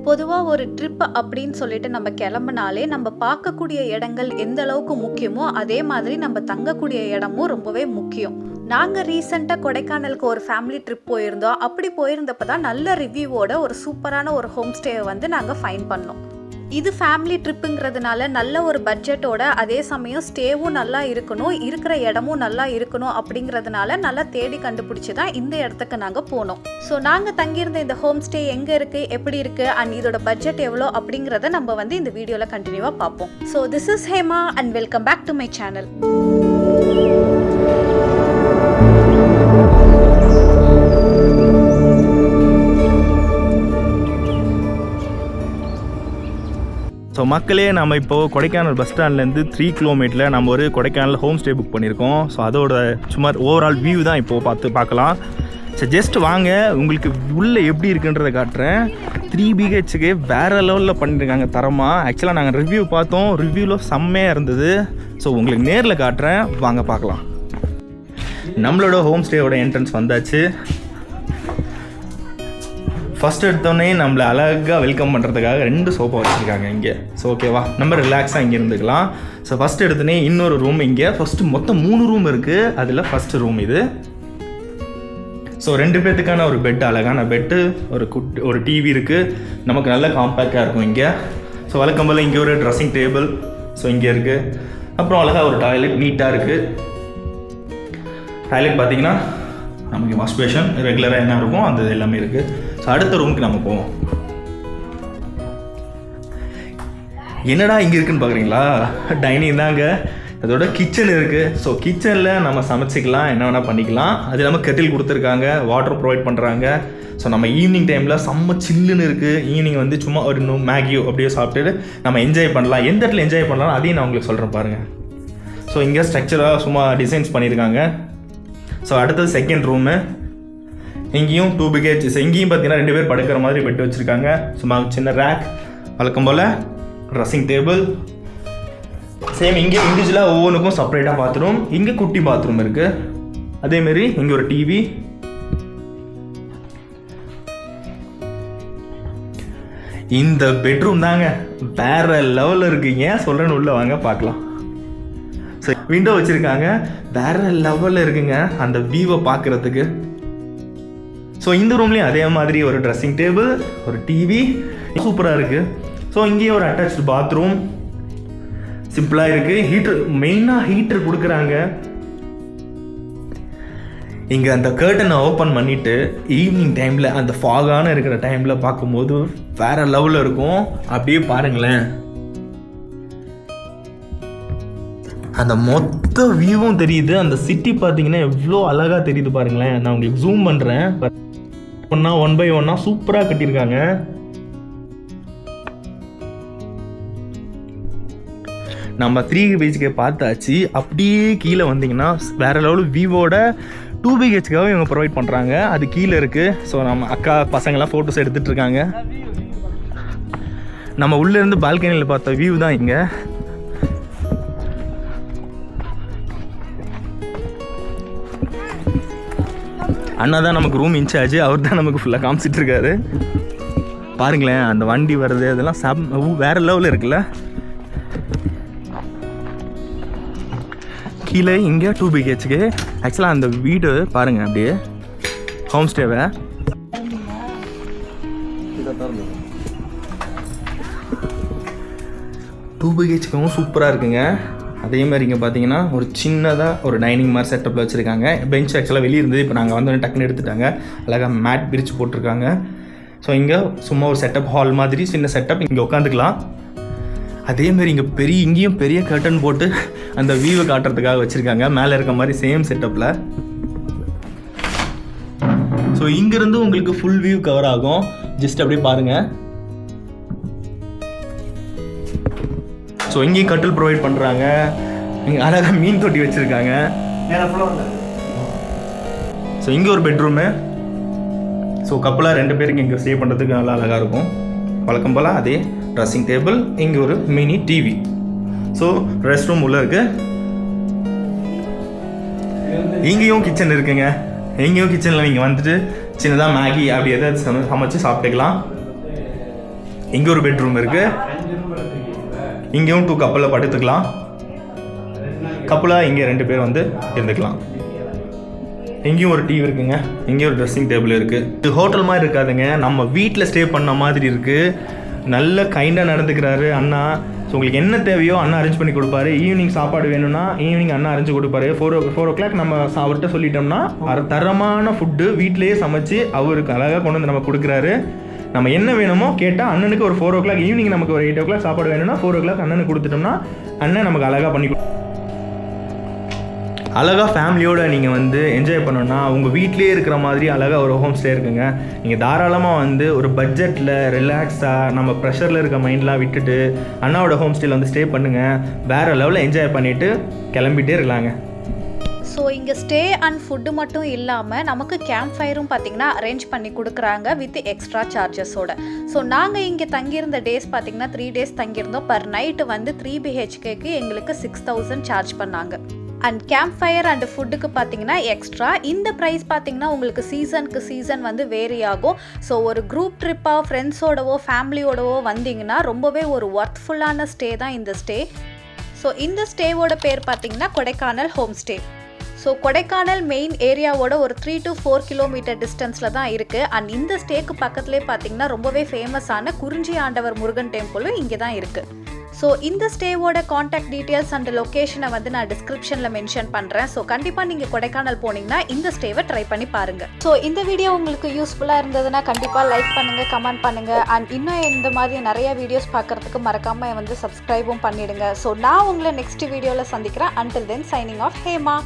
பொதுவாக ஒரு ட்ரிப் அப்படின்னு சொல்லிட்டு நம்ம கிளம்புனாலே நம்ம பார்க்கக்கூடிய இடங்கள் எந்த அளவுக்கு முக்கியமோ அதே மாதிரி நம்ம தங்கக்கூடிய இடமும் ரொம்பவே முக்கியம். நாங்கள் ரீசெண்டாக கொடைக்கானலுக்கு ஒரு ஃபேமிலி ட்ரிப் போயிருந்தோம். அப்படி போயிருந்தப்போ தான் நல்ல ரிவ்யூவோட ஒரு சூப்பரான ஒரு ஹோம் ஸ்டேவை வந்து நாங்கள் ஃபைண்ட் பண்ணோம். இது ஃபேமிலி ட்ரிப்புங்கிறதுனால நல்ல ஒரு பட்ஜெட்டோட அதே சமயம் ஸ்டேவும் நல்லா இருக்கணும், இருக்கிற இடமும் நல்லா இருக்கணும் அப்படிங்கிறதுனால நல்லா தேடி கண்டுபிடிச்சி தான் இந்த இடத்துக்கு நாங்கள் போனோம். ஸோ நாங்கள் தங்கியிருந்த இந்த ஹோம் ஸ்டே எங்கே இருக்குது, எப்படி இருக்குது அண்ட் இதோட பட்ஜெட் எவ்வளோ அப்படிங்கிறத நம்ம வந்து இந்த வீடியோவில் கண்டினியூவாக பார்ப்போம். So this is Hema and welcome back to my channel. So மக்களே, நம்ம இப்போது கொடைக்கானல் பஸ் ஸ்டாண்ட்லேருந்து 3 கிலோமீட்டரில் நம்ம ஒரு கொடைக்கானல் ஹோம் ஸ்டே புக் பண்ணியிருக்கோம். ஸோ அதோட சும்மா ஓவரால் வியூ தான் இப்போது பார்க்கலாம். ஸோ ஜஸ்ட் வாங்க, உங்களுக்கு உள்ளே எப்படி இருக்குன்றதை காட்டுறேன். 3 BHக்கு வேறு லெவலில் பண்ணியிருக்காங்க தரமாக. ஆக்சுவலாக நாங்கள் ரிவ்யூ பார்த்தோம், ரிவ்யூவில் செம்மையாக இருந்தது. ஸோ உங்களுக்கு நேரில் காட்டுறேன், வாங்க பார்க்கலாம். நம்மளோட ஹோம் ஸ்டேயோட என்ட்ரன்ஸ் வந்தாச்சு. ஃபஸ்ட் எடுத்தோடனே நம்மளை அழகாக வெல்கம் பண்ணுறதுக்காக 2 சோஃபா வச்சுருக்காங்க இங்கே. ஸோ ஓகேவா, நம்ம ரிலாக்ஸாக இங்கே இருந்துக்கலாம். ஸோ ஃபஸ்ட் எடுத்தோடனே இன்னொரு ரூம் இங்கே. ஃபஸ்ட்டு மொத்தம் 3 ரூம் இருக்குது, அதில் ஃபஸ்ட்டு ரூம் இது. ஸோ 2 பேர்த்துக்கான ஒரு பெட், அழகான பெட்டு, ஒரு டிவி இருக்குது. நமக்கு நல்ல காம்பேக்டாக இருக்கும் இங்கே. ஸோ வழக்கம் போல் இங்கே ஒரு ட்ரெஸ்ஸிங் டேபிள் ஸோ இங்கே இருக்குது. அப்புறம் அழகாக ஒரு டாய்லெட் நீட்டாக இருக்குது. டாய்லெட் பார்த்தீங்கன்னா நமக்கு வாஷ் பேஷன் ரெகுலராக என்ன இருக்கும் அந்த எல்லாமே இருக்குது. ஸோ அடுத்த ரூமுக்கு நம்ம போவோம். என்னடா இங்கே இருக்குன்னு பார்க்குறீங்களா? டைனிங் தாங்க, அதோட கிச்சன் இருக்குது. ஸோ கிச்சனில் நம்ம சமைச்சிக்கலாம், என்ன வேணால் பண்ணிக்கலாம். அது இல்லாமல் கெட்டில் கொடுத்துருக்காங்க, வாட்டர் ப்ரொவைட் பண்ணுறாங்க. ஸோ நம்ம ஈவினிங் டைமில் செம்ம சில்லுன்னு இருக்குது. ஈவினிங் வந்து சும்மா ஒரு மேகியோ அப்படியே சாப்பிட்டுட்டு நம்ம என்ஜாய் பண்ணலாம். எந்த இடத்துல என்ஜாய் பண்ணலாம் அதையும் நான் உங்களுக்கு சொல்கிறேன் பாருங்கள். ஸோ இங்கே ஸ்ட்ரக்சராக சும்மா டிசைன்ஸ் பண்ணியிருக்காங்க. ஸோ அடுத்தது செகண்ட் ரூமு. இங்கேயும் 2 BH. இங்கேயும் பார்த்தீங்கன்னா 2 பேர் படுக்கிற மாதிரி பெட் வச்சுருக்காங்க. சும்மா சின்ன ரேக், வழக்கம் போல் ட்ரெஸ்ஸிங் டேபிள். சேம் இங்கே இண்டிவிஜுவலாக ஒவ்வொன்றுக்கும் செப்பரேட்டாக பாத்ரூம். இங்கே குட்டி பாத்ரூம் இருக்குது. அதேமாரி இங்கே ஒரு டிவி. இந்த பெட்ரூம் தாங்க வேறு லெவலில் இருக்குது. ஏன் சொல்கிறேன்னு உள்ளே வாங்க பார்க்கலாம். ஸோ விண்டோ வச்சுருக்காங்க, வேறு லெவலில் இருக்குங்க அந்த வியூவை பார்க்குறதுக்கு. ஸோ இந்த ரூம்லேயும் அதே மாதிரி ஒரு ட்ரெஸ்ஸிங் டேபிள், ஒரு டிவி, சூப்பராக இருக்குது. ஸோ இங்கேயும் ஒரு அட்டாச்டு பாத்ரூம் சிம்பிளாக இருக்குது. ஹீட்ரு, மெயினாக ஹீட்ரு கொடுக்குறாங்க. இங்கே அந்த கர்ட்டனை ஓப்பன் பண்ணிவிட்டு ஈவினிங் டைமில் அந்த ஃபாகான இருக்கிற டைமில் பார்க்கும்போது வேறு லெவலில் இருக்கும். அப்படியே பாருங்களேன், அந்த மொத்த வியூவும் தெரியுது. அந்த சிட்டி பார்த்தீங்கன்னா எவ்வளோ அழகாக தெரியுது பாருங்களேன். நான் உங்களுக்கு ஜூம் பண்ணுறேன். ஒன் பை ஒன்னாக சூப்பராக கட்டியிருக்காங்க. நம்ம 3 BHK பார்த்தாச்சு. அப்படியே கீழே வந்தீங்கன்னா வேறு லெவல் வியூவோட 2 BHKவை இவங்க ப்ரொவைட் பண்ணுறாங்க. அது கீழே இருக்குது. ஸோ நம்ம அக்கா பசங்களாம் ஃபோட்டோஸ் எடுத்துகிட்டு இருக்காங்க. நம்ம உள்ளேருந்து பால்கனியில் பார்த்த வியூ தான் இங்கே. அண்ணா தான் நமக்கு ரூம் இன்சார்ஜ், அவர் தான் நமக்கு ஃபுல்லாக காமிச்சிட்டு இருக்காரு. பாருங்களேன், அந்த வண்டி வருது, அதெல்லாம் வேறு லெவலில் இருக்குல்ல. கீழே இங்கே 2 BHK. ஆக்சுவலாக அந்த வீடு பாருங்கள், அப்படியே ஹோம் ஸ்டேவை 2 BHKவும் சூப்பராக இருக்குங்க. அதே மாதிரி இங்கே பார்த்தீங்கன்னா ஒரு சின்னதாக ஒரு டைனிங் மாதிரி செட்டப்பில் வச்சுருக்காங்க. பெஞ்ச் ஆக்சுவலாக வெளியே இருந்தது, இப்போ நாங்கள் வந்து டக்குன்னு எடுத்துட்டாங்க. அழகாக மேட் பிரித்து போட்டிருக்காங்க. ஸோ இங்கே சும்மா ஒரு செட்டப் ஹால் மாதிரி சின்ன செட்டப், இங்கே உட்காந்துக்கலாம். அதேமாரி இங்கே இங்கேயும் பெரிய கர்டன் போட்டு அந்த வியூவை காட்டுறதுக்காக வச்சுருக்காங்க, மேலே இருக்க மாதிரி சேம் செட்டப்பில். ஸோ இங்கேருந்து உங்களுக்கு ஃபுல் வியூ கவர் ஆகும். ஜஸ்ட் அப்படியே பாருங்கள். ஸோ இங்கேயும் கட்டில் ப்ரொவைட் பண்ணுறாங்க. இங்கே அழகாக மீன் தொட்டி வச்சுருக்காங்க. ஸோ இங்கே ஒரு பெட்ரூமு. ஸோ கப்பலாக 2 பேருக்கு இங்கே ஸ்டே பண்ணுறதுக்கு நல்லா அழகாக இருக்கும். வழக்கம் போல் அதே ட்ரெஸ்ஸிங் டேபிள், இங்கே ஒரு mini TV. So rest room உள்ளே இருக்குது. இங்கேயும் கிச்சன் இருக்குங்க. எங்கேயும் கிச்சனில் நீங்கள் வந்துட்டு சின்னதாக மேகி அப்படி எதாவது சமைச்சு சாப்பிட்டுக்கலாம். இங்கே ஒரு பெட்ரூம் இருக்குது. இங்கேயும் 2 கப்பலில் படுத்துக்கலாம். கப்பலாக இங்கே 2 பேர் வந்து இருந்துக்கலாம். இங்கேயும் ஒரு டிவி இருக்குங்க. இங்கேயும் ஒரு ட்ரெஸ்ஸிங் டேபிள் இருக்குது. இது ஹோட்டல் மாதிரி இருக்காதுங்க, நம்ம வீட்டில் ஸ்டே பண்ண மாதிரி இருக்குது. நல்ல கைண்டாக நடந்துக்கிறாரு அண்ணா. ஸோ உங்களுக்கு என்ன தேவையோ அண்ணா அரேஞ்ச் பண்ணி கொடுப்பாரு. ஈவினிங் சாப்பாடு வேணும்னா ஈவினிங் அண்ணா அரேஞ்ச் கொடுப்பாரு. 4 o'clock நம்ம அவர்கிட்ட சொல்லிட்டோம்னா தரமான ஃபுட்டு வீட்டிலேயே சமைச்சு அவருக்கு அழகாக கொண்டு வந்து நம்ம கொடுக்குறாரு. நம்ம என்ன வேணுமோ கேட்டால் அண்ணனுக்கு ஒரு 4 o'clock ஈவினிங் நமக்கு ஒரு 8 o'clock சாப்பாடு வேணும்னா 4 o'clock அண்ணனுக்கு கொடுத்துட்டோம்னா அண்ணன் நமக்கு அழகாக பண்ணி அழகாக ஃபேமிலியோடு நீங்கள் வந்து என்ஜாய் பண்ணணுன்னா உங்கள் வீட்டிலே இருக்கிற மாதிரி அழகாக ஒரு ஹோம் ஸ்டே இருக்குங்க. நீங்கள் தாராளமாக வந்து ஒரு பட்ஜெட்டில் ரிலாக்ஸாக நம்ம ப்ரெஷரில் இருக்க மைண்ட்லாம் விட்டுட்டு அண்ணாவோட ஹோம் ஸ்டேயில் வந்து ஸ்டே பண்ணுங்கள். வேறு லெவலில் என்ஜாய் பண்ணிவிட்டு கிளம்பிட்டே இருக்கலாங்க. ஸோ இங்கே ஸ்டே அண்ட் ஃபுட்டு மட்டும் இல்லாமல் நமக்கு கேம்ப் ஃபயரும் பார்த்திங்கன்னா அரேஞ்ச் பண்ணி கொடுக்குறாங்க வித் எக்ஸ்ட்ரா சார்ஜஸோட. ஸோ நாங்கள் இங்கே தங்கியிருந்த டேஸ் பார்த்திங்கன்னா 3 days தங்கியிருந்தோம். பர் நைட்டு வந்து 3 BHKக்கு எங்களுக்கு 6000 சார்ஜ் பண்ணாங்க. அண்ட் கேம்ப் ஃபயர் அண்ட் ஃபுட்டுக்கு பார்த்தீங்கன்னா எக்ஸ்ட்ரா. இந்த ப்ரைஸ் பார்த்தீங்கன்னா உங்களுக்கு சீசன் வந்து வேரி ஆகும். ஸோ ஒரு குரூப் ட்ரிப்பாக ஃப்ரெண்ட்ஸோடவோ ஃபேமிலியோடவோ வந்தீங்கன்னா ரொம்பவே ஒரு ஒர்த்ஃபுல்லான ஸ்டே தான் இந்த ஸ்டே. ஸோ இந்த ஸ்டேவோட பேர் பார்த்தீங்கன்னா Kodaikanal home stay. So Kodaikanal main ஏரியாவோட ஒரு 3 to 4 கிலோமீட்டர் டிஸ்டன்ஸில் தான் இருக்குது. அண்ட் இந்த ஸ்டேக்கு பக்கத்துலேயே பார்த்தீங்கன்னா ரொம்பவே ஃபேமஸான குறிஞ்சி ஆண்டவர் முருகன் டெம்பிளும் இங்கே தான் இருக்குது. ஸோ இந்த ஸ்டேவோட காண்டாக்ட் டீட்டெயில்ஸ் அண்ட் லொக்கேஷனை வந்து நான் டிஸ்கிரிப்ஷனில் மென்ஷன் பண்ணுறேன். ஸோ கண்டிப்பாக நீங்கள் கொடைக்கானல் போனீங்கன்னா இந்த ஸ்டேவை ட்ரை பண்ணி பாருங்கள். ஸோ இந்த வீடியோ உங்களுக்கு யூஸ்ஃபுல்லாக இருந்ததுன்னா கண்டிப்பாக லைக் பண்ணுங்கள், கமெண்ட் பண்ணுங்கள். அண்ட் இன்னும் இந்த மாதிரி நிறைய வீடியோஸ் பார்க்குறதுக்கு மறக்காமல் வந்து சப்ஸ்கிரைபும் பண்ணிவிடுங்க. ஸோ நான் உங்களை நெக்ஸ்ட் வீடியோவில் சந்திக்கிறேன். Until then signing off Hema.